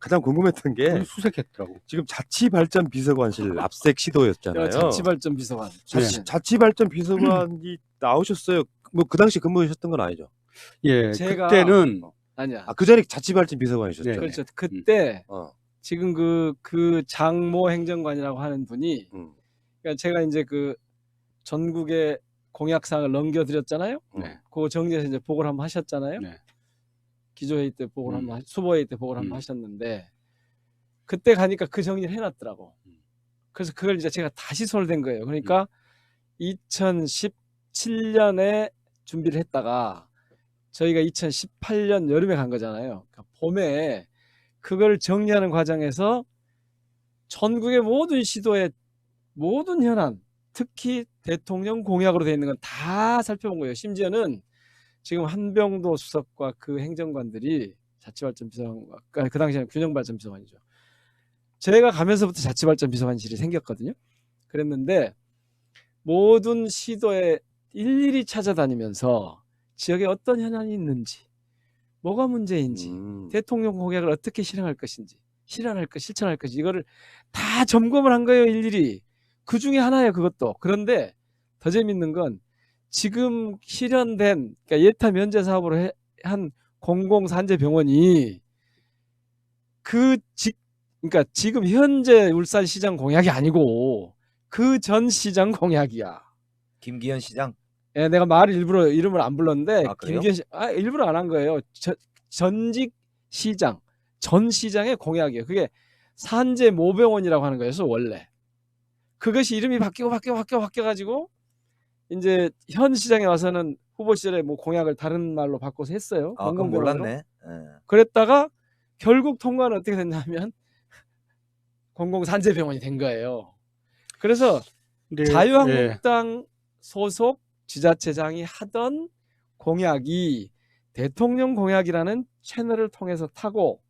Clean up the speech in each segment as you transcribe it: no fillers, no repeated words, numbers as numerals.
가장 궁금했던 게 수색했더라고. 지금 자치발전비서관실 압색 시도였잖아요. 자치발전 비서관. 자치발전 비서관이 나오셨어요. 뭐 그 당시 근무하셨던 건 아니죠? 예, 제가 그때는 아니야. 그 전에 자치발전 비서관이셨죠? 네. 그렇죠. 그때 어. 지금 그 장모 행정관이라고 하는 분이 그러니까 제가 이제 그 전국의 공약사항을 넘겨드렸잖아요. 네. 그거 정리해서 이제 보고를 한번 하셨잖아요. 네. 기조회의 때 보고를 한번 수보회의 때 보고를 한번 하셨는데 그때 가니까 그 정리를 해놨더라고. 그래서 그걸 이제 제가 다시 소홀된 거예요. 그러니까 2017년에 준비를 했다가 저희가 2018년 여름에 간 거잖아요. 그러니까 봄에 그걸 정리하는 과정에서 전국의 모든 시도의 모든 현안, 특히 대통령 공약으로 되어 있는 건 다 살펴본 거예요. 심지어는 지금 한병도 수석과 그 행정관들이 자치발전비서관, 그 당시에는 균형발전비서관이죠. 제가 가면서부터 자치발전비서관실이 생겼거든요. 그랬는데 모든 시도에 일일이 찾아다니면서 지역에 어떤 현안이 있는지, 뭐가 문제인지, 대통령 공약을 어떻게 실행할 것인지, 실천할 것인지 이거를 다 점검을 한 거예요. 일일이. 그 중에 하나예요. 그것도. 그런데 더 재밌는 건 지금 실현된 그러니까 예타 면제 사업으로 한 공공산재병원이 그러니까 지금 현재 울산시장 공약이 아니고 그 전 시장 공약이야. 김기현 시장? 예, 내가 말을 일부러 이름을 안 불렀는데 그래요? 김기현 일부러 안 한 거예요. 전직 시장, 전 시장의 공약이에요. 그게 산재 모병원이라고 하는 거였어 원래. 그것이 이름이 바뀌어가지고 이제 현 시장에 와서는 후보 시절에 뭐 공약을 다른 말로 바꿔서 했어요. 그건 몰랐네. 그랬다가 결국 통과는 어떻게 됐냐면 공공산재병원이 된 거예요. 그래서 자유한국당 소속 지자체장이 하던 공약이 대통령 공약이라는 채널을 통해서 타고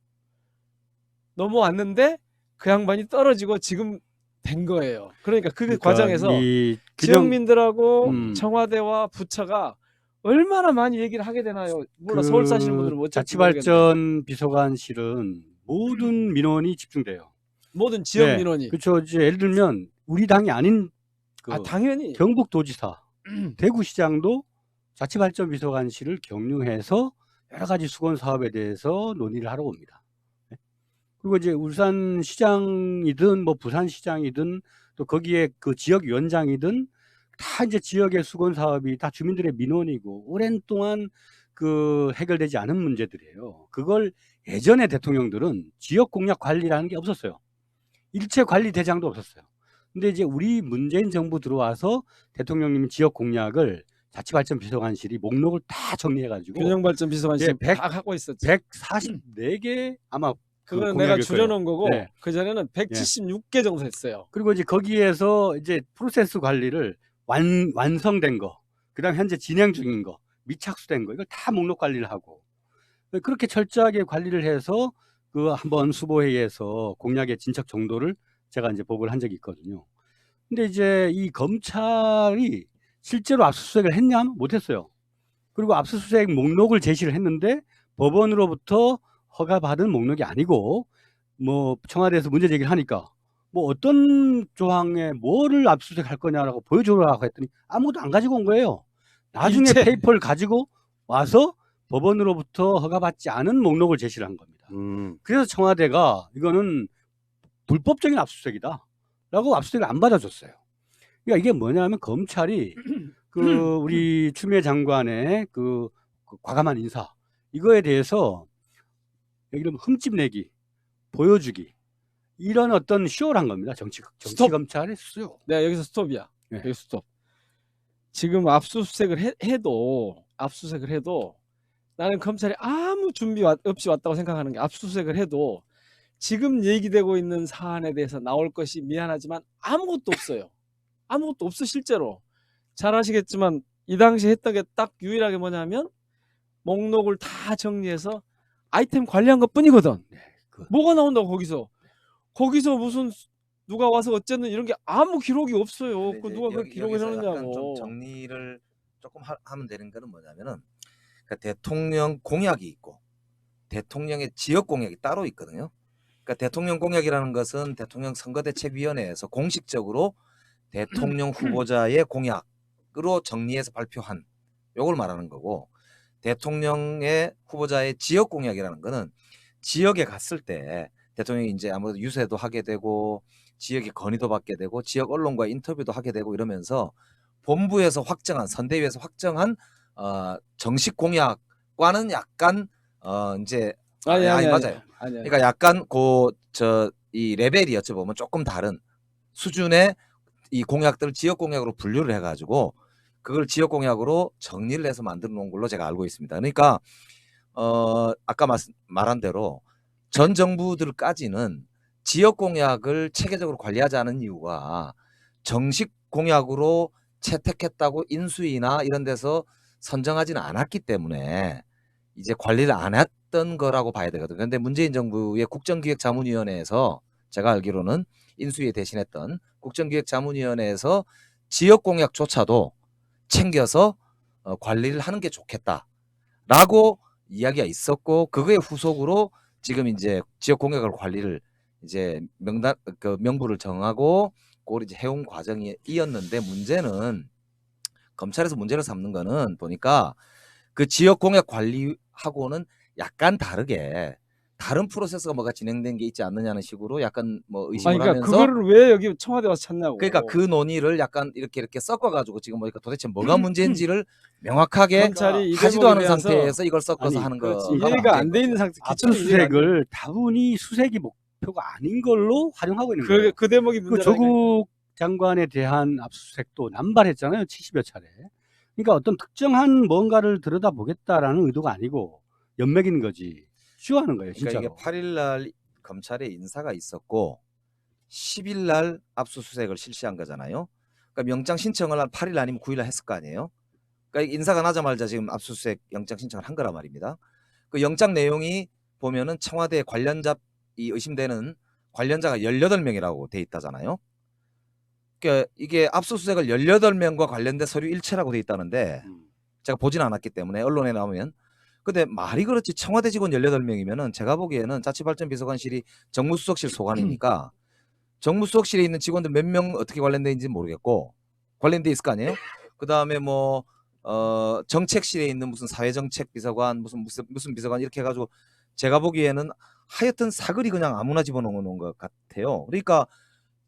넘어왔는데 그 양반이 떨어지고 지금 된 거예요. 그러니까 그 과정에서 지역민들하고 청와대와 부처가 얼마나 많이 얘기를 하게 되나요? 물론 서울 사시는 분들은 못 자치발전 비서관실은 모든 민원이 집중돼요. 모든 지역 민원이. 그렇죠. 이제 예를 들면 우리 당이 아닌 당연히 경북도지사, 대구시장도 자치발전 비서관실을 경유해서 여러 가지 수건 사업에 대해서 논의를 하러 옵니다. 그리고 이제 울산시장이든 뭐 부산시장이든 또 거기에 그 지역위원장이든 다 이제 지역의 수건 사업이 다 주민들의 민원이고 오랜 동안 그 해결되지 않은 문제들이에요. 그걸 예전에 대통령들은 지역 공약 관리라는 게 없었어요. 일체 관리 대장도 없었어요. 근데 이제 우리 문재인 정부 들어와서 대통령님이 지역 공약을 자치발전비서관실이 목록을 다 정리해가지고 균형발전비서관실 다 갖고 있었죠. 144개 아마 그거는 내가 줄여놓은 거고 그 전에는 176개 정도 했어요. 그리고 이제 거기에서 이제 프로세스 관리를 완성된 거, 그다음 현재 진행 중인 거, 미착수된 거 이걸 다 목록 관리를 하고 그렇게 철저하게 관리를 해서 그 한번 수보회의에서 공약의 진척 정도를 제가 이제 보고를 한 적이 있거든요. 근데 이제 이 검찰이 실제로 압수수색을 했냐? 못했어요. 그리고 압수수색 목록을 제시를 했는데 법원으로부터 허가받은 목록이 아니고 뭐 청와대에서 문제 제기를 하니까 뭐 어떤 조항에 뭐를 압수수색할 거냐라고 보여주라고 했더니 아무것도 안 가지고 온 거예요. 나중에 페이퍼를 가지고 와서 법원으로부터 허가받지 않은 목록을 제시를 한 겁니다. 그래서 청와대가 이거는 불법적인 압수수색이다 라고 압수수색을 안 받아줬어요. 그러니까 이게 뭐냐면 검찰이 그 우리 추미애 장관의 그 과감한 인사 이거에 대해서 예를 들면 흠집 내기, 보여주기 이런 어떤 쇼를 한 겁니다. 정치 검찰의 쇼. 네, 여기서 스톱이야. 네. 여기 스톱. 지금 압수수색을 해도 나는 검찰이 아무 준비 없이 왔다고 생각하는 게 압수수색을 해도 지금 얘기되고 있는 사안에 대해서 나올 것이 미안하지만 아무것도 없어요. 아무것도 없어 실제로. 잘 아시겠지만 이 당시 했던 게 딱 유일하게 뭐냐면 목록을 다 정리해서 아이템 관리한 것 뿐이거든. 뭐가 나온다고 거기서 무슨 누가 와서 어쨌든 이런 게 아무 기록이 없어요. 그 누가 그 기록을 해놓냐고. 좀 정리를 조금 하면 되는 거는 뭐냐면은 그러니까 대통령 공약이 있고 대통령의 지역 공약이 따로 있거든요. 그러니까 대통령 공약이라는 것은 대통령 선거대책위원회에서 공식적으로 대통령 후보자의 공약으로 정리해서 발표한 요걸 말하는 거고, 대통령의 후보자의 지역 공약이라는 거는 지역에 갔을 때 대통령이 이제 아무래도 유세도 하게 되고 지역에 건의도 받게 되고 지역 언론과 인터뷰도 하게 되고 이러면서 본부에서 확정한, 선대위에서 확정한 정식 공약과는 약간 이제 맞아요. 아니. 그러니까 약간 이 레벨이 어찌보면 조금 다른 수준의 이 공약들을 지역 공약으로 분류를 해가지고 그걸 지역 공약으로 정리를 해서 만들어 놓은 걸로 제가 알고 있습니다. 그러니까 아까 말한 대로 전 정부들까지는 지역 공약을 체계적으로 관리하지 않은 이유가 정식 공약으로 채택했다고 인수위나 이런 데서 선정하지는 않았기 때문에 이제 관리를 안 했던 거라고 봐야 되거든요. 그런데 문재인 정부의 국정기획자문위원회에서 제가 알기로는 인수위에 대신했던 국정기획자문위원회에서 지역 공약조차도 챙겨서 관리를 하는 게 좋겠다라고 이야기가 있었고, 그거의 후속으로 지금 이제 지역 공약을 관리를 이제 명부를 정하고 그걸 이제 해온 과정이 이었는데, 문제는 검찰에서 문제를 삼는 거는 보니까 그 지역 공약 관리하고는 약간 다르게 다른 프로세스가 뭐가 진행된 게 있지 않느냐는 식으로 약간 뭐 의심을 그러니까 하면서, 그거를 왜 여기 청와대 와서 찾냐고. 그러니까 그 논의를 약간 이렇게 섞어가지고 지금 보니까 도대체 뭐가 문제인지를 명확하게 검찰이 이 하지도 않은 대목에 대해서 상태에서 이걸 섞어서 아니, 하는 그렇지. 거 이해가 안 돼 있는 상태. 기초는 이해가 안 돼. 압수수색을 다분히 수색이 목표가 아닌 걸로 활용하고 있는 거예요. 그 대목이 그 문제라니까. 조국 장관에 대한 압수수색도 남발했잖아요. 70여 차례. 그러니까 어떤 특정한 뭔가를 들여다보겠다라는 의도가 아니고 연맥인 거지. 쉬워하는 거예요. 그러니까 진짜로. 이게 8일 날 검찰에 인사가 있었고 10일 날 압수수색을 실시한 거잖아요. 그러니까 영장 신청을 한 8일 아니면 9일 날 했을 거 아니에요. 그러니까 인사가 나자마자 지금 압수수색 영장 신청을 한 거란 말입니다. 그 영장 내용이 보면은 청와대 관련자, 이 의심되는 관련자가 18명이라고 돼 있다잖아요. 그러니까 이게 압수수색을 18명과 관련된 서류 일체라고 돼 있다는데 제가 보진 않았기 때문에 언론에 나오면, 근데 말이 그렇지 청와대 직원 18명이면은 제가 보기에는 자치발전비서관실이 정무수석실 소관이니까 정무수석실에 있는 직원들 몇 명 어떻게 관련돼 있는지 모르겠고 관련돼 있을 거 아니에요. 그다음에 뭐 정책실에 있는 무슨 사회정책비서관 무슨 비서관 이렇게 해가지고 제가 보기에는 하여튼 사글이 그냥 아무나 집어넣은 것 같아요. 그러니까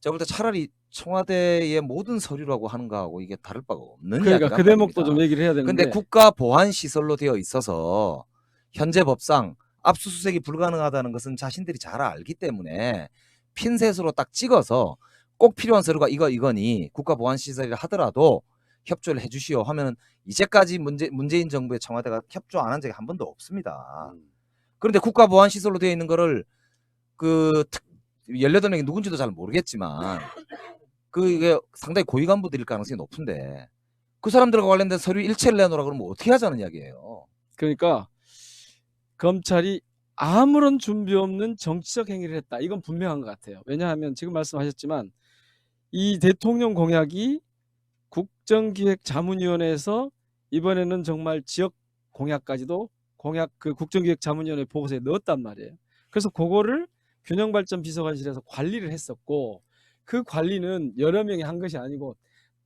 제가 볼 때 차라리 청와대의 모든 서류라고 하는 거하고 이게 다를 바가 없는 그러니까 이야기란 그 대목도 말입니다. 좀 얘기를 해야 되는데. 근데 국가보안시설로 되어 있어서 현재 법상 압수수색이 불가능하다는 것은 자신들이 잘 알기 때문에 핀셋으로 딱 찍어서 꼭 필요한 서류가 이거니 국가보안시설이라 하더라도 협조를 해주시오 하면은 이제까지 문재인 정부의 청와대가 협조 안 한 적이 한 번도 없습니다. 그런데 국가보안시설로 되어 있는 거를 18명이 누군지도 잘 모르겠지만 그게 상당히 고위 간부들일 가능성이 높은데 그 사람들과 관련된 서류 일체를 내놓으라 그러면 어떻게 하자는 이야기예요. 그러니까 검찰이 아무런 준비 없는 정치적 행위를 했다. 이건 분명한 것 같아요. 왜냐하면 지금 말씀하셨지만 이 대통령 공약이 국정기획자문위원회에서 이번에는 정말 지역 공약까지도 그 국정기획자문위원회 보고서에 넣었단 말이에요. 그래서 그거를 균형발전비서관실에서 관리를 했었고, 그 관리는 여러 명이 한 것이 아니고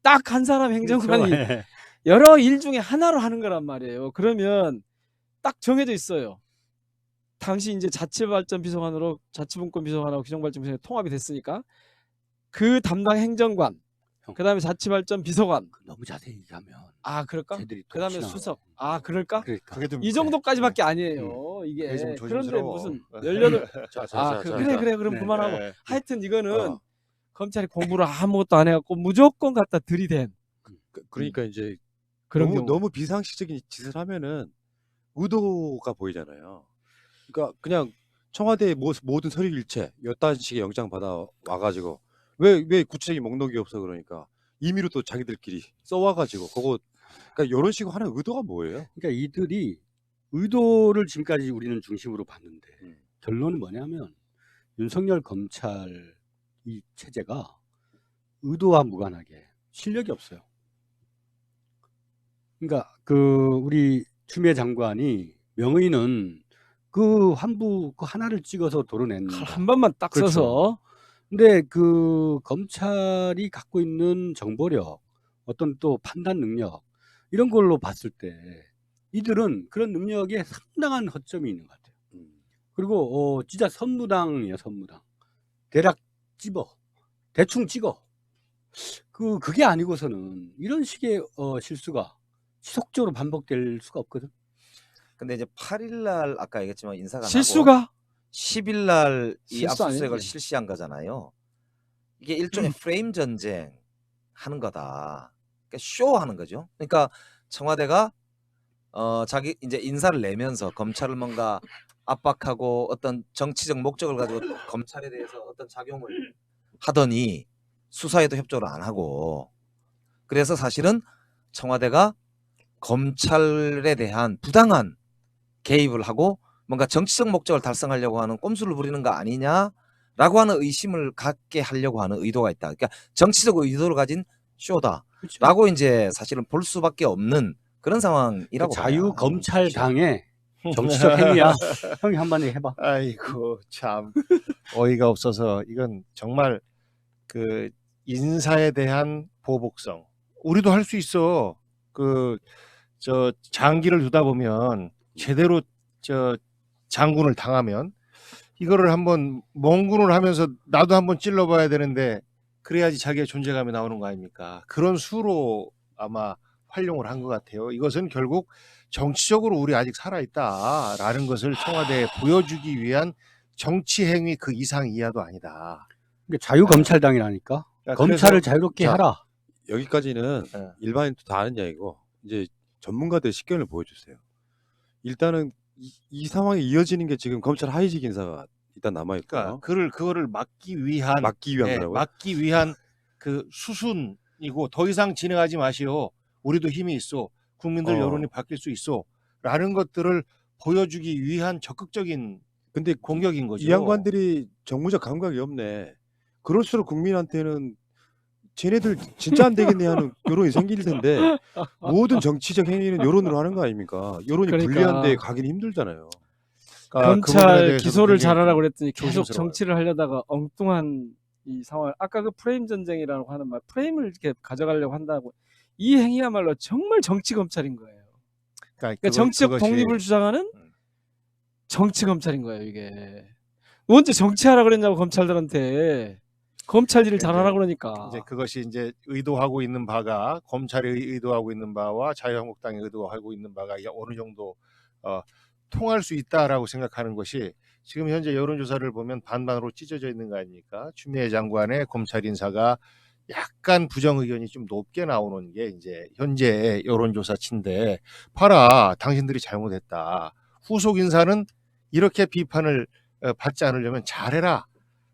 딱 한 사람 행정관이 그렇죠. 여러 일 중에 하나로 하는 거란 말이에요. 그러면 딱 정해져 있어요. 당시 이제 자치발전비서관으로 자치분권비서관하고 규정발전비서관이 통합이 됐으니까 그 담당 행정관, 그다음에 자치발전비서관. 너무 자세히 얘기하면 아 그럴까? 쟤들이 또 그다음에 지나가. 수석. 아 그럴까? 그러니까. 그게 좀 이 정도까지밖에 아니에요. 이게 그게 좀 그런데 조심스러워. 무슨 18. 자, 그래 그럼 네. 그만하고. 네. 하여튼 이거는 어. 검찰이 공부를 아무것도 안 해갖고 무조건 갖다 들이댄 그러니까 이제 그런 경우. 너무 비상식적인 짓을 하면은 의도가 보이잖아요. 그러니까 그냥 청와대 모든 서류 일체 이딴 식의 영장 받아 와가지고 왜 구체적인 목록이 없어. 그러니까 임의로 또 자기들끼리 써와가지고 그거, 그러니까 이런 식으로 하는 의도가 뭐예요? 그러니까 이들이 의도를 지금까지 우리는 중심으로 봤는데 결론은 뭐냐면 윤석열 검찰 이 체제가 의도와 무관하게 실력이 없어요. 그러니까 우리 추미애 장관이 명의는 그 환부 그 하나를 찍어서 도려냈는데. 한 번만 딱 그렇죠. 써서 근데 그 검찰이 갖고 있는 정보력, 어떤 또 판단 능력 이런 걸로 봤을 때 이들은 그런 능력에 상당한 허점이 있는 것 같아요. 그리고 진짜 선무당이에요, 선무당. 대략 집어, 대충 찍어. 그게 아니고서는 이런 식의 실수가 지속적으로 반복될 수가 없거든. 근데 이제 8일 날 아까 얘기했지만 인사가 나고 실수가 10일 날 이 실수 압수수색을 아니지. 실시한 거잖아요. 이게 일종의 프레임 전쟁 하는 거다. 그러니까 쇼 하는 거죠. 그러니까 청와대가 자기 이제 인사를 내면서 검찰을 뭔가 압박하고 어떤 정치적 목적을 가지고 검찰에 대해서 어떤 작용을 하더니 수사에도 협조를 안 하고, 그래서 사실은 청와대가 검찰에 대한 부당한 개입을 하고 뭔가 정치적 목적을 달성하려고 하는 꼼수를 부리는 거 아니냐라고 하는 의심을 갖게 하려고 하는 의도가 있다. 그러니까 정치적 의도를 가진 쇼다라고 그렇죠. 이제 사실은 볼 수밖에 없는 그런 상황이라고 봐요. 자유검찰당의 정치적 행위야. 형이 한번 해봐. 아이고 참 어이가 없어서 이건 정말 그 인사에 대한 보복성. 우리도 할 수 있어. 저 장기를 두다 보면 제대로 저 장군을 당하면 이거를 한번 멍군을 하면서 나도 한번 찔러봐야 되는데 그래야지 자기의 존재감이 나오는 거 아닙니까? 그런 수로 아마 활용을 한 것 같아요. 이것은 결국 정치적으로 우리 아직 살아있다라는 것을 청와대에 보여주기 위한 정치 행위 그 이상 이하도 아니다. 그러니까 자유검찰당이라니까. 그래서 검찰을 자유롭게 자, 해라. 여기까지는 네. 일반인도 다 아는 이야기고 이제 전문가들의 식견을 보여주세요. 일단은 이 상황이 이어지는 게 지금 검찰 하위직 인사가 일단 남아 있고요. 그러니까 그거를 막기 위한 막기 위한 네, 거라고요. 막기 위한 그 수순이고 더 이상 진행하지 마시오. 우리도 힘이 있어. 국민들 여론이 바뀔 수 있어. 라는 것들을 보여주기 위한 적극적인 근데 공격인 거죠. 이 양반들이 정무적 감각이 없네. 그럴수록 국민한테는 쟤네들 진짜 안 되겠네 하는 여론이 생길 텐데 모든 정치적 행위는 여론으로 하는 거 아닙니까? 여론이 그러니까. 불리한데 가기는 힘들잖아요. 그러니까 그 부분에 검찰 대해서도 기소를 굉장히 잘하라고 그랬더니 계속 조심스러워요. 정치를 하려다가 엉뚱한 이 상황. 아까 그 프레임 전쟁이라고 하는 말, 프레임을 이렇게 가져가려고 한다고. 이 행위야말로 정말 정치 검찰인 거예요. 그러니까 정치적 독립을 주장하는 정치 검찰인 거예요, 이게. 언제 정치하라 그랬냐고 검찰들한테. 검찰 일을 잘하라 그러니까. 이제 그것이 이제 의도하고 있는 바가 검찰이 의도하고 있는 바와 자유한국당이 의도하고 있는 바가 이게 어느 정도 통할 수 있다라고 생각하는 것이 지금 현재 여론조사를 보면 반반으로 찢어져 있는 거 아닙니까? 추미애 장관의 검찰 인사가 약간 부정 의견이 좀 높게 나오는 게 이제 현재 여론조사치인데, 봐라, 당신들이 잘못했다. 후속 인사는 이렇게 비판을 받지 않으려면 잘해라.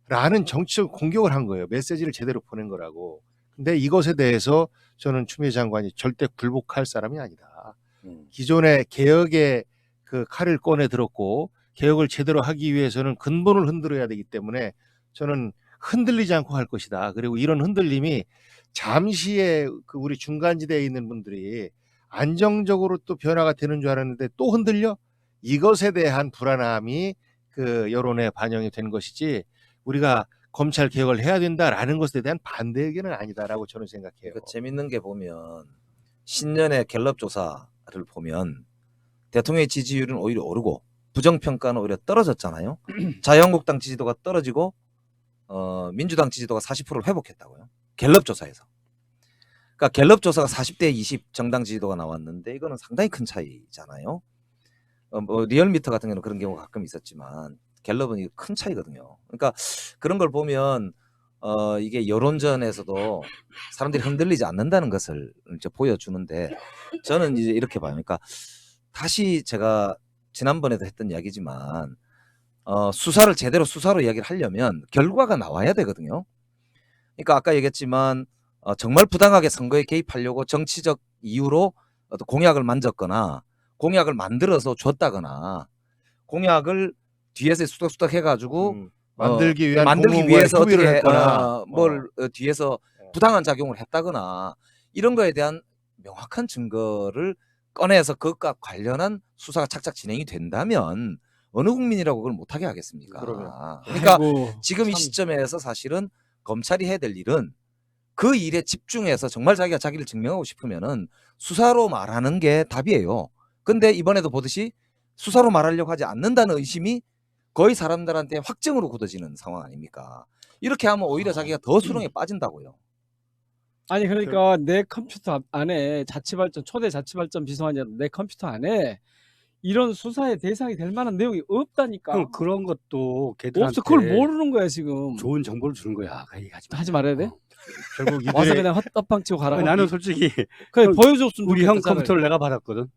라는 정치적 공격을 한 거예요. 메시지를 제대로 보낸 거라고. 근데 이것에 대해서 저는 추미애 장관이 절대 굴복할 사람이 아니다. 기존의 개혁의 그 칼을 꺼내 들었고 개혁을 제대로 하기 위해서는 근본을 흔들어야 되기 때문에 저는 흔들리지 않고 할 것이다. 그리고 이런 흔들림이 잠시의 그 우리 중간지대에 있는 분들이 안정적으로 또 변화가 되는 줄 알았는데 또 흔들려? 이것에 대한 불안함이 그 여론에 반영이 된 것이지 우리가 검찰 개혁을 해야 된다라는 것에 대한 반대 의견은 아니다라고 저는 생각해요. 그러니까 재밌는 게 보면 신년의 갤럽 조사를 보면 대통령의 지지율은 오히려 오르고 부정평가는 오히려 떨어졌잖아요. 자유한국당 지지도가 떨어지고 민주당 지지도가 40%를 회복했다고요. 갤럽 조사에서. 그러니까 갤럽 조사가 40대 20 정당 지지도가 나왔는데 이거는 상당히 큰 차이잖아요. 뭐 리얼미터 같은 경우는 그런 경우가 가끔 있었지만 갤럽은 큰 차이거든요. 그러니까 그런 걸 보면 이게 여론전에서도 사람들이 흔들리지 않는다는 것을 이제 보여주는데 저는 이제 이렇게 봐요. 그러니까 다시 제가 지난번에도 했던 이야기지만 수사를 제대로 수사로 이야기를 하려면 결과가 나와야 되거든요. 그러니까 아까 얘기했지만 정말 부당하게 선거에 개입하려고 정치적 이유로 어떤 공약을 만졌거나 공약을 만들어서 줬다거나 공약을 뒤에서 수덕수덕 해가지고 만들기 위한 만들기 위해서 어떻게 했거나 뭘 뒤에서 부당한 작용을 했다거나 이런 거에 대한 명확한 증거를 꺼내서 그것과 관련한 수사가 착착 진행이 된다면 어느 국민이라고 그걸 못하게 하겠습니까? 그러면. 그러니까 아이고, 지금 이 참. 시점에서 사실은 검찰이 해야 될 일은 그 일에 집중해서 정말 자기가 자기를 증명하고 싶으면은 수사로 말하는 게 답이에요. 근데 이번에도 보듯이 수사로 말하려고 하지 않는다는 의심이 거의 사람들한테 확증으로 굳어지는 상황 아닙니까? 이렇게 하면 오히려 자기가 더 수렁에 빠진다고요. 아니 그러니까 내 컴퓨터 안에 자치발전 초대 자치발전 비서관이 내 컴퓨터 안에 이런 수사의 대상이 될 만한 내용이 없다니까. 그럼 그런 것도 걔들한테 없어. 그걸 모르는 거야 지금. 좋은 정보를 주는 거야. 그 얘기 하지 마. 하지 말아야 돼? 어. 결국 와서 이들의 그냥 헛떡방 치고 가라고. 나는 솔직히 그냥 형, 보여줬으면 우리 형 좋겠다, 차라리. 컴퓨터를 내가 받았거든.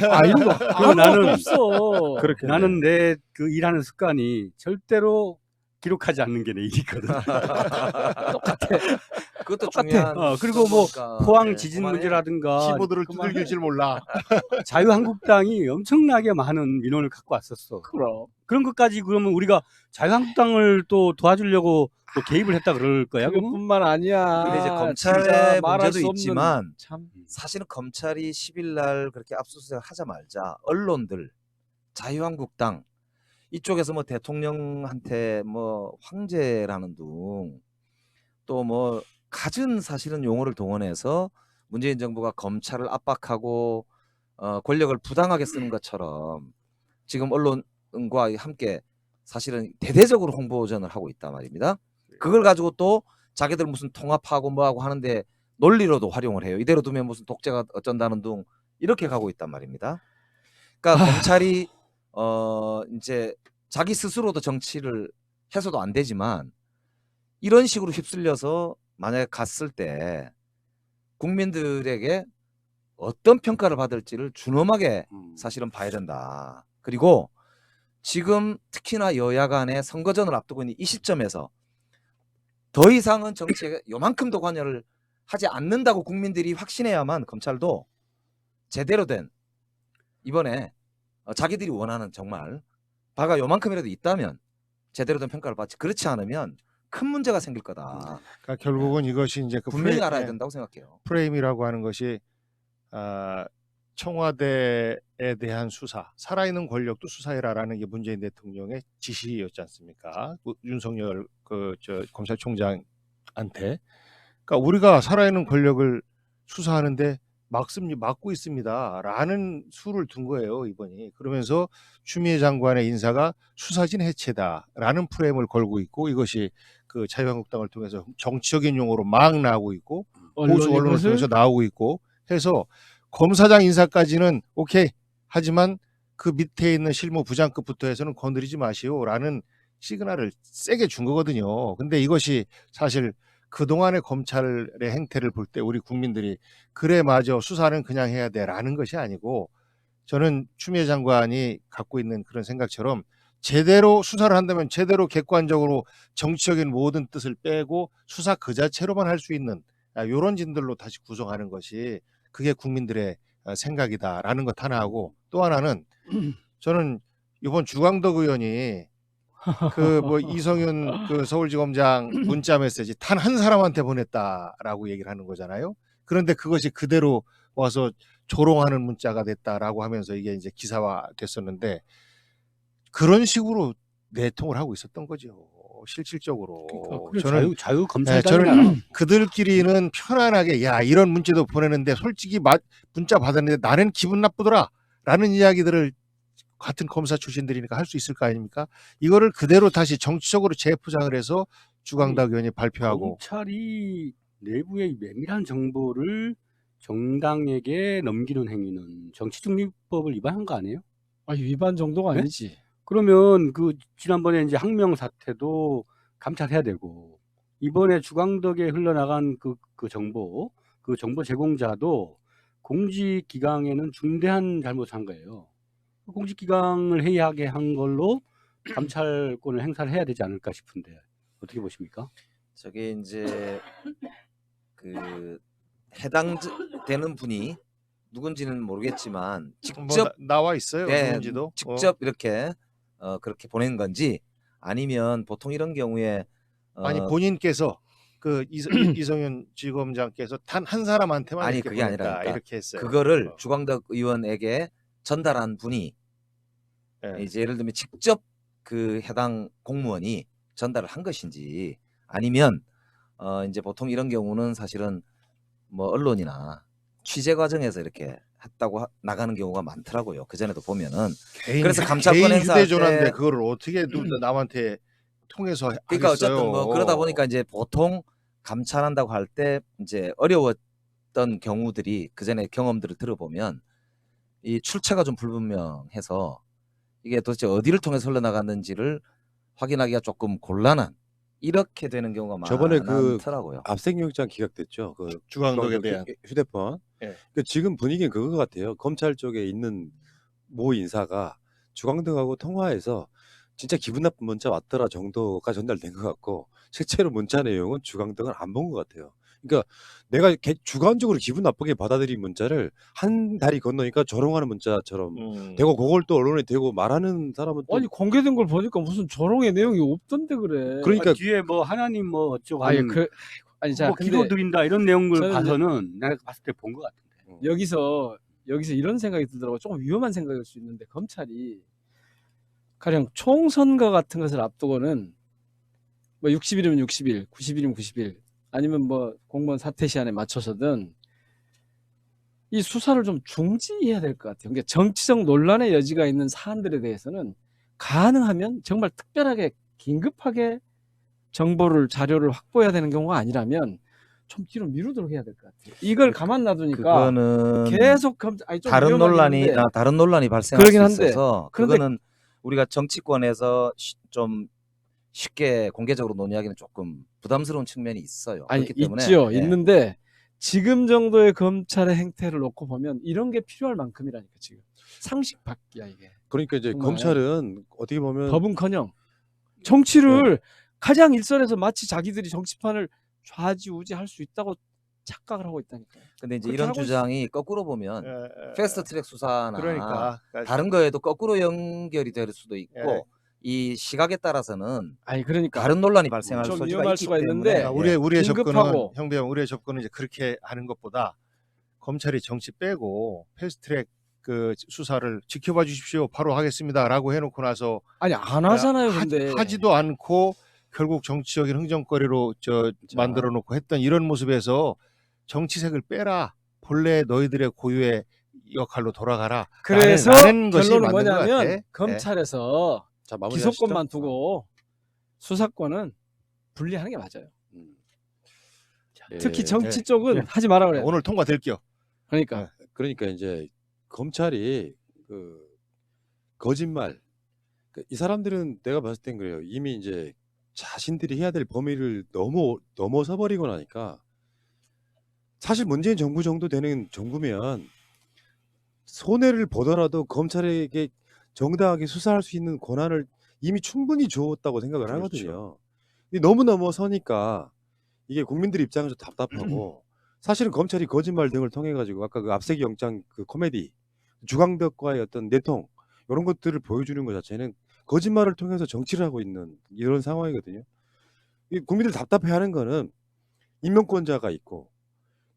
아 이런 거 아무것도 나는 없어. 그렇게 나는 내 그 일하는 습관이 절대로 기록하지 않는 게 내 일이거든. 똑같아. 그것도 똑같아. 중요한. 그리고 뭐 거니까. 포항 네, 지진 그만해. 문제라든가 키보드를 그만해. 두들길 줄 몰라. 자유한국당이 엄청나게 많은 민원을 갖고 왔었어. 그럼. 그런 것까지 그러면 우리가 자유한국당을 또 도와주려고 또 개입을 했다 그럴 거야? 그러면? 그것뿐만 아니야. 근데 이제 진짜 검찰의 말할 문제도 수 없는 있지만 참. 사실은 검찰이 10일 날 그렇게 압수수색을 하자마자 언론들, 자유한국당 이쪽에서 뭐 대통령한테 뭐 황제라는 둥 또 뭐 갖은 사실은 용어를 동원해서 문재인 정부가 검찰을 압박하고 권력을 부당하게 쓰는 것처럼 지금 언론과 함께 사실은 대대적으로 홍보전을 하고 있단 말입니다. 그걸 가지고 또 자기들 무슨 통합하고 뭐하고 하는데 논리로도 활용을 해요. 이대로 두면 무슨 독재가 어쩐다는 둥 이렇게 가고 있단 말입니다. 그러니까 검찰이 이제 자기 스스로도 정치를 해서도 안 되지만 이런 식으로 휩쓸려서 만약에 갔을 때 국민들에게 어떤 평가를 받을지를 준엄하게 사실은 봐야 된다. 그리고 지금 특히나 여야 간의 선거전을 앞두고 있는 이 시점에서 더 이상은 정치에 요만큼도 관여를 하지 않는다고 국민들이 확신해야만 검찰도 제대로 된 이번에 자기들이 원하는 정말 바가 요만큼이라도 있다면 제대로 된 평가를 받지, 그렇지 않으면 큰 문제가 생길 거다. 그러니까 결국은 이것이 이제 그 분명히 알아야 네, 된다고 생각해요. 프레임이라고 하는 것이 청와대에 대한 수사, 살아있는 권력도 수사해라라는 게 문재인 대통령의 지시였지 않습니까? 윤석열 검찰총장한테. 그러니까 우리가 살아있는 권력을 수사하는데 막고 있습니다라는 수를 둔 거예요 이번이. 그러면서 추미애 장관의 인사가 수사진 해체다라는 프레임을 걸고 있고, 이것이 그 자유한국당을 통해서 정치적인 용어로 막 나오고 있고 보수 언론을 통해서 나오고 있고 해서 검사장 인사까지는 오케이 하지만 그 밑에 있는 실무 부장급부터 해서는 건드리지 마시오라는 시그널을 세게 준 거거든요. 근데 이것이 사실 그동안의 검찰의 행태를 볼 때 우리 국민들이 그래 맞아 수사는 그냥 해야 돼라는 것이 아니고, 저는 추미애 장관이 갖고 있는 그런 생각처럼 제대로 수사를 한다면 제대로 객관적으로 정치적인 모든 뜻을 빼고 수사 그 자체로만 할 수 있는 이런 진들로 다시 구성하는 것이 그게 국민들의 생각이다라는 것 하나 하고, 또 하나는 저는 이번 주광덕 의원이 그 뭐 이성윤 그 서울지검장 문자 메시지 단 한 사람한테 보냈다라고 얘기를 하는 거잖아요. 그런데 그것이 그대로 와서 조롱하는 문자가 됐다라고 하면서 이게 이제 기사화 됐었는데, 그런 식으로 내통을 하고 있었던 거죠. 실질적으로. 저는 자유 네, 검찰장이야. 저는 그들끼리는 편안하게 야 이런 문자도 보내는데 솔직히 문자 받았는데 나는 기분 나쁘더라라는 이야기들을 같은 검사 출신들이니까 할 수 있을 거 아닙니까? 이거를 그대로 다시 정치적으로 재포장을 해서 주광덕 의원이 발표하고. 검찰이 내부의 메밀한 정보를 정당에게 넘기는 행위는 정치중립법을 위반한 거 아니에요? 아 위반 정도가 네? 아니지. 그러면 그 지난번에 이제 항명 사태도 감찰해야 되고, 이번에 주광덕에 흘러나간 그 정보, 그 정보 제공자도 공직기강에는 중대한 잘못을 한 거예요. 공직기강을 해이하게 한 걸로 감찰권을 행사를 해야 되지 않을까 싶은데 어떻게 보십니까? 저게 이제 그 해당되는 분이 누군지는 모르겠지만 직접 뭐 나와 있어요. 네, 누군지도. 직접 이렇게 그렇게 보낸 건지, 아니면 보통 이런 경우에 아니 본인께서 그 이성윤 지검장께서 단 한 사람한테만 아니, 이렇게 그게 보냈다 아니라니까. 이렇게 했어요. 그거를 주광덕 의원에게 전달한 분이 예. 이제 예를 들면 직접 그 해당 공무원이 전달을 한 것인지 아니면 이제 보통 이런 경우는 사실은 뭐 언론이나 취재 과정에서 이렇게 했다고 나가는 경우가 많더라고요. 그 전에도 보면은 그래서 감찰권 개인 행사할 휴대전화인데 때 그거를 어떻게 남한테 통해서 그러니까 하겠어요. 어쨌든 뭐 그러다 보니까 이제 보통 감찰한다고 할 때 이제 어려웠던 경우들이 그 전에 경험들을 들어보면 이 출처가 좀 불분명해서 이게 도대체 어디를 통해서 흘러나갔는지를 확인하기가 조금 곤란한 이렇게 되는 경우가 저번에 많더라고요. 압색영장 기각됐죠. 그 주광덕에 대한. 휴대폰. 예. 그 지금 분위기는 그거 같아요. 검찰 쪽에 있는 모 인사가 주광덕하고 통화해서 진짜 기분 나쁜 문자 왔더라 정도가 전달된 것 같고 실제로 문자 내용은 주광덕은 안 본 것 같아요. 그러니까 내가 주관적으로 기분 나쁘게 받아들인 문자를 한 다리 건너니까 조롱하는 문자처럼 되고 그걸 또 언론에 대고 말하는 사람은 또 아니 공개된 걸 보니까 무슨 조롱의 내용이 없던데 그래. 그러니까 뒤에 뭐 하나님 뭐 어쩌고 아니 하는 아니 자 뭐 근데 기도 드린다 이런 내용을 저는 이제- 봐서는 내가 봤을 때 본 것 같은데. 여기서 이런 생각이 들더라고. 조금 위험한 생각일 수 있는데 검찰이 가령 총선거 같은 것을 앞두고는 뭐 60일이면 60일, 90일이면 90일, 아니면 뭐 공무원 사퇴 시한에 맞춰서든 이 수사를 좀 중지해야 될 것 같아요. 그러니까 정치적 논란의 여지가 있는 사안들에 대해서는 가능하면 정말 특별하게 긴급하게 정보를 자료를 확보해야 되는 경우가 아니라면 좀 뒤로 미루도록 해야 될 것 같아요. 이걸 가만 놔두니까 그거는 계속 좀 다른 위험하긴 논란이 한데 다른 논란이 발생할 그러긴 수 한데, 있어서 그런데- 그거는 우리가 정치권에서 좀 쉽게 공개적으로 논의하기는 조금 부담스러운 측면이 있어요. 아니 그렇기 때문에 있지요. 예. 있는데 지금 정도의 검찰의 행태를 놓고 보면 이런 게 필요할 만큼이라니까 지금 상식 밖이야 이게. 그러니까 이제 정말. 검찰은 어떻게 보면 법은커녕 정치를 가장 일선에서 마치 자기들이 정치판을 좌지우지할 수 있다고 착각을 하고 있다니까요. 근데 이제 그렇게 이런 하고 주장이 거꾸로 보면 패스트 트랙 수사나 그러니까 다른 거에도 거꾸로 연결이 될 수도 있고 예. 이 시각에 따라서는 아니 그러니까 다른 논란이 발생할 좀 소지가 위험할 있기 수가 때문에 있는데 그러니까 예. 우리의 긴급하고. 접근은 형배형 우리의 접근은 이제 그렇게 하는 것보다 검찰이 정치 빼고 패스트트랙 그 수사를 지켜봐 주십시오. 바로 하겠습니다라고 해놓고 나서 아니 안 하잖아요. 근데 하지도 않고 결국 정치적인 흥정거리로 만들어 놓고 했던 이런 모습에서 정치색을 빼라. 본래 너희들의 고유의 역할로 돌아가라. 그래서 라는 것이 결론은 맞는 것 같아. 뭐냐면 예. 검찰에서 자, 마무리하시죠. 기소권만 두고 수사권은 분리하는 게 맞아요. 예. 특히 정치 예. 쪽은 예. 하지 말아 그래요. 오늘 통과될게요. 그러니까 그러니까 이제 검찰이 그 거짓말 이 사람들은 내가 봤을 땐 그래요. 이미 이제 자신들이 해야 될 범위를 넘어서 버리고 나니까 사실 문재인 정부 정도 되는 정부면 손해를 보더라도 검찰에게 정당하게 수사할 수 있는 권한을 이미 충분히 주었다고 생각을 그렇죠. 하거든요. 근데 너무 넘어서니까 이게 국민들 입장에서 답답하고 사실은 검찰이 거짓말 등을 통해 가지고 아까 그 압색 영장 그 코미디 주광덕과의 어떤 내통 이런 것들을 보여주는 것 자체는 거짓말을 통해서 정치를 하고 있는 이런 상황이거든요. 이 국민들 답답해하는 거는 임명권자가 있고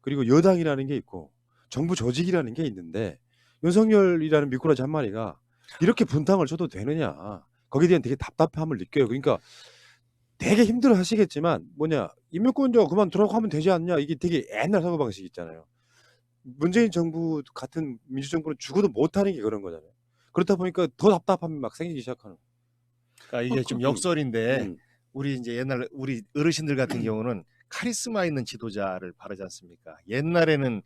그리고 여당이라는 게 있고 정부 조직이라는 게 있는데 윤석열이라는 미꾸라지 한 마리가 이렇게 분탕을 줘도 되느냐 거기에 대한 되게 답답함을 느껴요. 그러니까 되게 힘들어 하시겠지만 뭐냐 임명권자가 그만두라고 하면 되지 않냐 이게 되게 옛날 사고방식 있잖아요. 문재인 정부 같은 민주정부는 죽어도 못하는 게 그런 거잖아요. 그렇다 보니까 더 답답함이 막 생기기 시작하는 그러니까 이게 좀 그렇군요. 역설인데 음. 우리 이제 옛날 우리 어르신들 같은 경우는 카리스마 있는 지도자를 바라지 않습니까? 옛날에는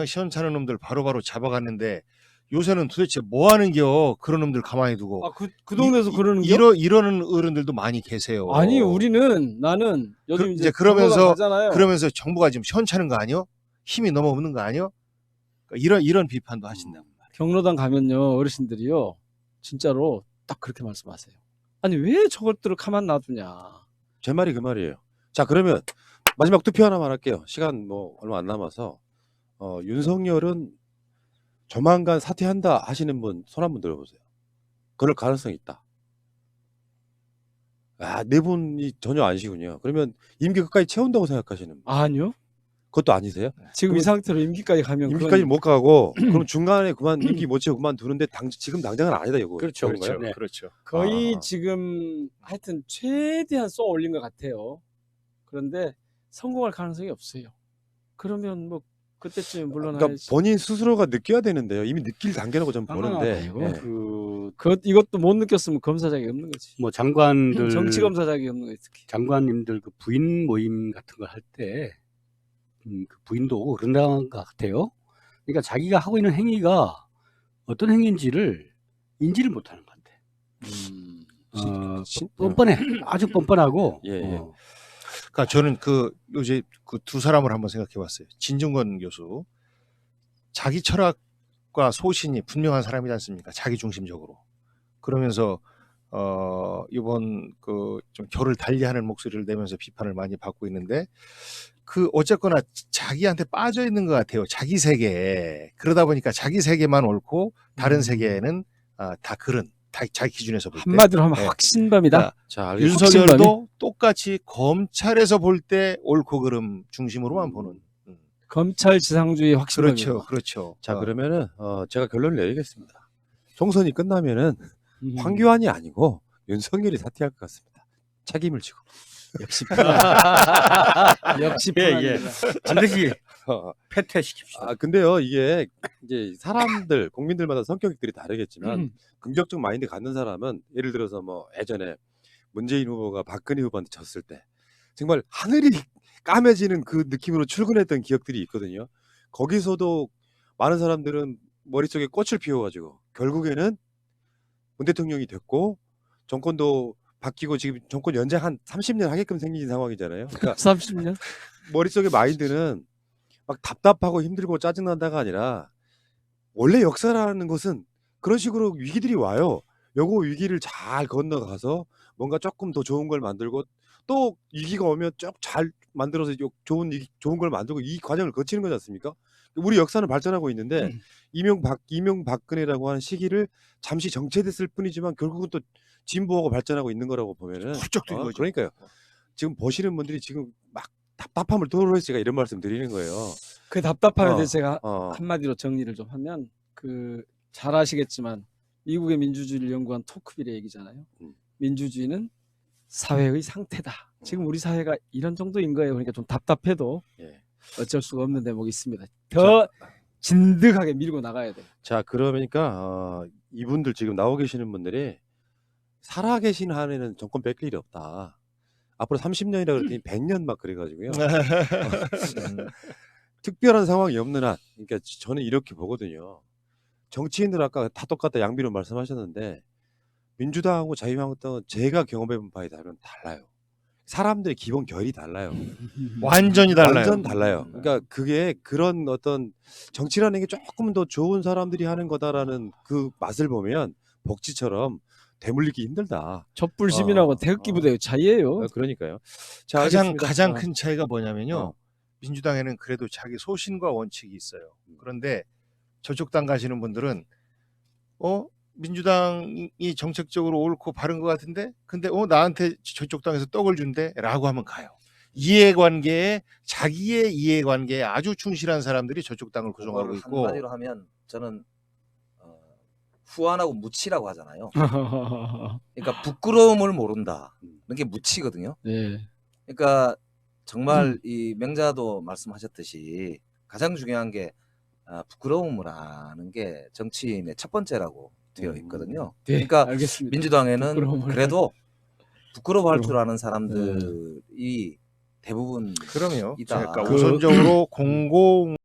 시원찮은 놈들 바로바로 잡아갔는데 요새는 도대체 뭐 하는겨 그런 놈들 가만히 두고 그 동네에서 그러는 게 이러는 어른들도 많이 계세요. 아니 나는 요즘 이제 이제 그러면서- 정보가 가잖아요. 그러면서 정부가 지금 시원찮은 거 아니요? 힘이 너무 없는 거 아니요? 그러니까 이런 비판도 하신다. 경로당 가면요 어르신들이요 진짜로 딱 그렇게 말씀하세요. 아니 왜 저것들을 가만 놔두냐. 제 말이 그 말이에요. 자 그러면 마지막 투표 하나만 할게요. 시간 뭐 얼마 안 남아서 윤석열은 조만간 사퇴한다 하시는 분 손 한번 들어보세요. 그럴 가능성이 있다. 네 분이 전혀 아니시군요. 그러면 임기 끝까지 채운다고 생각하시는 분. 아니요. 그것도 아니세요? 지금 이 상태로 임기까지 가면 임기까지 못 가고 그럼 중간에 임기 못 채우고 그만두는데 지금 당장은 아니다 이거. 그렇죠, 그런가요? 네. 그렇죠. 거의 아. 지금 하여튼 최대한 쏘아 올린 것 같아요. 그런데 성공할 가능성이 없어요. 그러면 뭐 그때쯤 물러나야지. 그러니까 본인 스스로가 느껴야 되는데요. 이미 느낄 단계라고 저는 보는데. 아니고. 예. 이것도 못 느꼈으면 검사 자격이 없는 거지. 뭐 장관들 정치 검사 자격이 없는 거지. 특히. 장관님들 그 부인 모임 같은 걸 할 때 그 부인도 그런다는 것 같아요. 그러니까 자기가 하고 있는 행위가 어떤 행위인지를 인지를 못하는 것 같아. 뻔뻔해. 아주 뻔뻔하고. 예, 예. 그러니까 저는 요새 그 두 사람을 한번 생각해봤어요. 진중권 교수, 자기 철학과 소신이 분명한 사람이지 않습니까? 자기 중심적으로. 그러면서 이번 좀 결을 달리하는 목소리를 내면서 비판을 많이 받고 있는데 어쨌거나 자기한테 빠져 있는 것 같아요. 자기 세계에. 그러다 보니까 자기 세계만 옳고 다른 세계는 다 그른. 자기 기준에서 볼 때. 한마디로 하면 네. 확신범이다. 자, 알겠습니다. 윤석열도 똑같이 검찰에서 볼 때 옳고 그름 중심으로만 보는. 검찰 지상주의 확신범이다. 그렇죠, 그렇죠. 자, 그러면은 제가 결론을 내리겠습니다. 총선이 끝나면은 음. 황교안이 아니고 윤석열이 사퇴할 것 같습니다. 책임을 지고. 역시 역시 예. 반드시 패퇴시킵시다. 근데요, 이게 이제 사람들, 국민들마다 성격들이 다르겠지만 긍정적 마인드 갖는 사람은 예를 들어서 뭐 예전에 문재인 후보가 박근혜 후보한테 졌을 때 정말 하늘이 까매지는 그 느낌으로 출근했던 기억들이 있거든요. 거기서도 많은 사람들은 머릿속에 꽃을 피워가지고 결국에는 문 대통령이 됐고 정권도 바뀌고 지금 정권 연장 한 30년 하게끔 생긴 상황이잖아요. 그러니까 30년? 머릿속의 마인드는 막 답답하고 힘들고 짜증난다가 아니라 원래 역사라는 것은 그런 식으로 위기들이 와요. 요거 위기를 잘 건너가서 뭔가 조금 더 좋은 걸 만들고 또 위기가 오면 쭉 잘 만들어서 좋은 걸 만들고 이 과정을 거치는 거지 않습니까? 우리 역사는 발전하고 있는데 이명박근혜라고 하는 시기를 잠시 정체됐을 뿐이지만 결국은 또 진보하고 발전하고 있는 거라고 보면은 훌쩍 뛴 거죠. 그러니까요. 지금 보시는 분들이 지금 막 답답함을 토로해서 제가 이런 말씀 드리는 거예요. 그 답답함에 어, 대해서 제가 어. 한마디로 정리를 좀 하면 잘 아시겠지만 미국의 민주주의를 연구한 토크빌의 얘기잖아요. 민주주의는 사회의 상태다. 지금 우리 사회가 이런 정도인 거예요. 그러니까 좀 답답해도 예. 어쩔 수가 없는 대목이 있습니다. 더 진득하게 밀고 나가야 돼요. 자, 그러니까 이분들 지금 나오고 계시는 분들이 살아계신 한에는 정권 뺏길 일이 없다. 앞으로 30년이라 그랬더니 100년 막 그래가지고요. 특별한 상황이 없는 한, 그러니까 저는 이렇게 보거든요. 정치인들 아까 다 똑같다 양비로 말씀하셨는데 민주당하고 자유한국당은 제가 경험해본 바에 따르면 달라요. 사람들의 기본 결이 달라요. 완전히 달라요. 완전 달라요. 그러니까 그게 그런 어떤 정치라는 게 조금 더 좋은 사람들이 하는 거다라는 그 맛을 보면 복지처럼 되물리기 힘들다. 촛불시민하고 태극기 부대의 차이예요. 그러니까요. 자, 가장 알겠습니다. 큰 차이가 뭐냐면요. 어. 민주당에는 그래도 자기 소신과 원칙이 있어요. 그런데 저쪽 당 가시는 분들은 민주당이 정책적으로 옳고 바른 것 같은데 근데 나한테 저쪽 당에서 떡을 준대라고 하면 가요. 자기의 이해관계에 아주 충실한 사람들이 저쪽 당을 구성하고 그걸 있고 한마디로 하면 저는 후안하고 무치라고 하잖아요. 그러니까 부끄러움을 모른다. 이런 게 무치거든요. 네. 그러니까 정말 이 맹자도 말씀하셨듯이 가장 중요한 게 부끄러움을 아는 게 정치인의 첫 번째라고 되어 있거든요. 네, 그러니까 알겠습니다. 민주당에는 부끄러움을 그래도 부끄러워할 줄 아는 사람들이 대부분 그럼요. 있다. 그러니까 우선적으로 공공